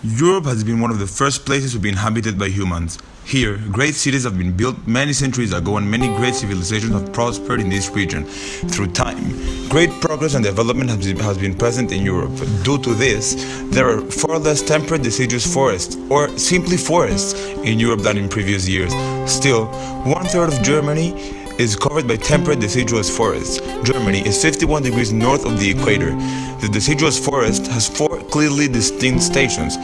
Europe has been one of the first places to be inhabited by humans. Here, great cities have been built many centuries ago and many great civilizations have prospered in this region. Through time, great progress and development has been present in Europe. Due to this, there are far less temperate deciduous forests, or simply forests, in Europe than in previous years. Still, 1/3 of Germany is covered by temperate deciduous forests. Germany is 51 degrees north of the equator. The deciduous forest has 4 clearly distinct stations.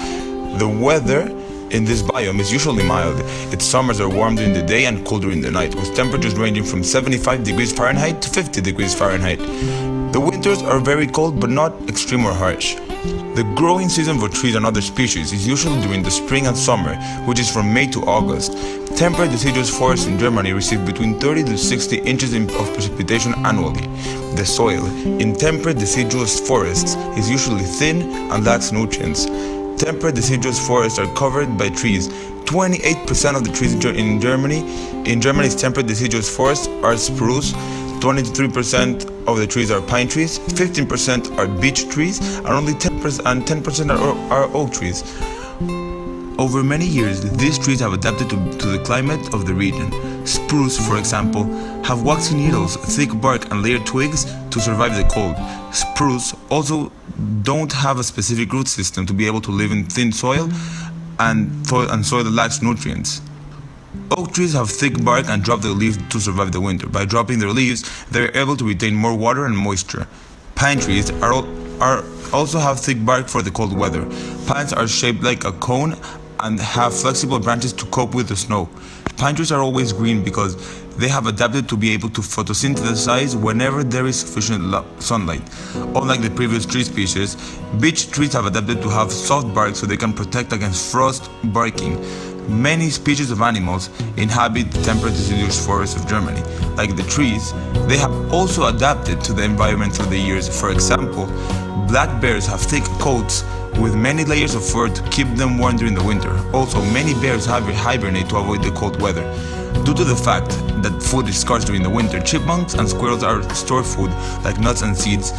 The weather in this biome is usually mild. Its summers are warm during the day and cool during the night, with temperatures ranging from 75 degrees Fahrenheit to 50 degrees Fahrenheit. The winters are very cold but not extreme or harsh. The growing season for trees and other species is usually during the spring and summer, which is from May to August. Temperate deciduous forests in Germany receive between 30 to 60 inches of precipitation annually. The soil in temperate deciduous forests is usually thin and lacks nutrients. Temperate deciduous forests are covered by trees. 28% of the trees in Germany's temperate deciduous forests are spruce, 23% of the trees are pine trees, 15% are beech trees, and only 10% are oak trees. Over many years, these trees have adapted to the climate of the region. Spruce, for example, have waxy needles, thick bark, and layered twigs to survive the cold. Spruce also don't have a specific root system to be able to live in thin soil and soil that lacks nutrients. Oak trees have thick bark and drop their leaves to survive the winter. By dropping their leaves, they are able to retain more water and moisture. Pine trees also have thick bark for the cold weather. Pines are shaped like a cone and have flexible branches to cope with the snow. Pine trees are always green because they have adapted to be able to photosynthesize whenever there is sufficient sunlight. Unlike the previous tree species, beech trees have adapted to have soft bark so they can protect against frost barking. Many species of animals inhabit the temperate deciduous forests of Germany. Like the trees, they have also adapted to the environment through the years. For example, black bears have thick coats with many layers of fur to keep them warm during the winter. Also, many bears hibernate to avoid the cold weather. Due to the fact that food is scarce during the winter, chipmunks and squirrels are store food, like nuts and seeds,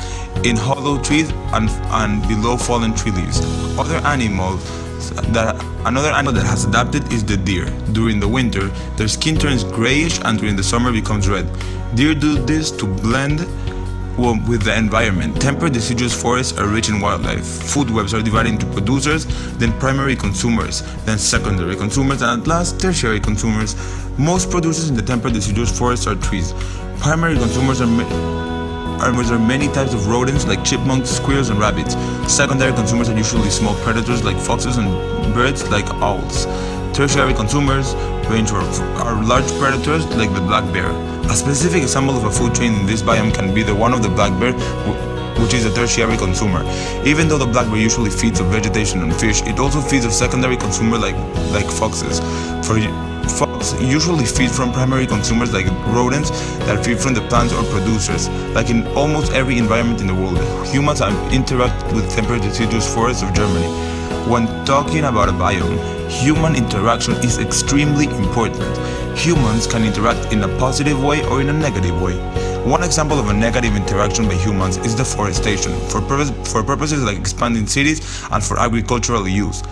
in hollow trees and below fallen tree leaves. Another animal that has adapted is the deer. During the winter, their skin turns grayish and during the summer becomes red. Deer do this to blend with the environment. Temperate deciduous forests are rich in wildlife. Food webs are divided into producers, then primary consumers, then secondary consumers, and at last tertiary consumers. Most producers in the temperate deciduous forests are trees. Primary consumers are many types of rodents like chipmunks, squirrels, and rabbits. Secondary consumers are usually small predators like foxes and birds like owls. Tertiary consumers are large predators like the black bear. A specific example of a food chain in this biome can be the one of the black bear, which is a tertiary consumer. Even though the black bear usually feeds on vegetation and fish, it also feeds on secondary consumer like foxes. Fox usually feed from primary consumers like rodents that feed from the plants or producers. Like in almost every environment in the world, humans interact with temperate deciduous forests of Germany. When talking about a biome, human interaction is extremely important. Humans can interact in a positive way or in a negative way. One example of a negative interaction by humans is deforestation, for purposes like expanding cities and for agricultural use.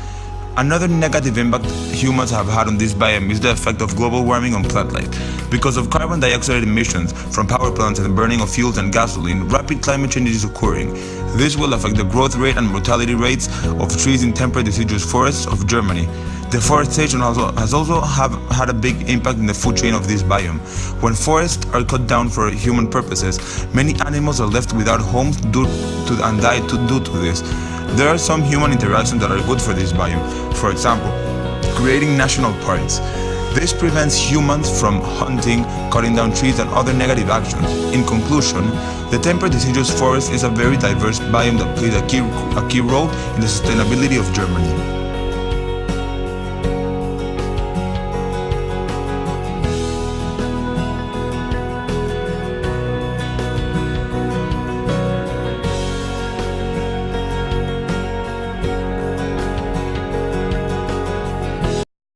Another negative impact humans have had on this biome is the effect of global warming on plant life. Because of carbon dioxide emissions from power plants and the burning of fuels and gasoline, rapid climate change is occurring. This will affect the growth rate and mortality rates of trees in temperate deciduous forests of Germany. Deforestation has also had a big impact in the food chain of this biome. When forests are cut down for human purposes, many animals are left without homes and die due to this. There are some human interactions that are good for this biome. For example, creating national parks. This prevents humans from hunting, cutting down trees, and other negative actions. In conclusion, the temperate deciduous forest is a very diverse biome that plays a key role in the sustainability of Germany.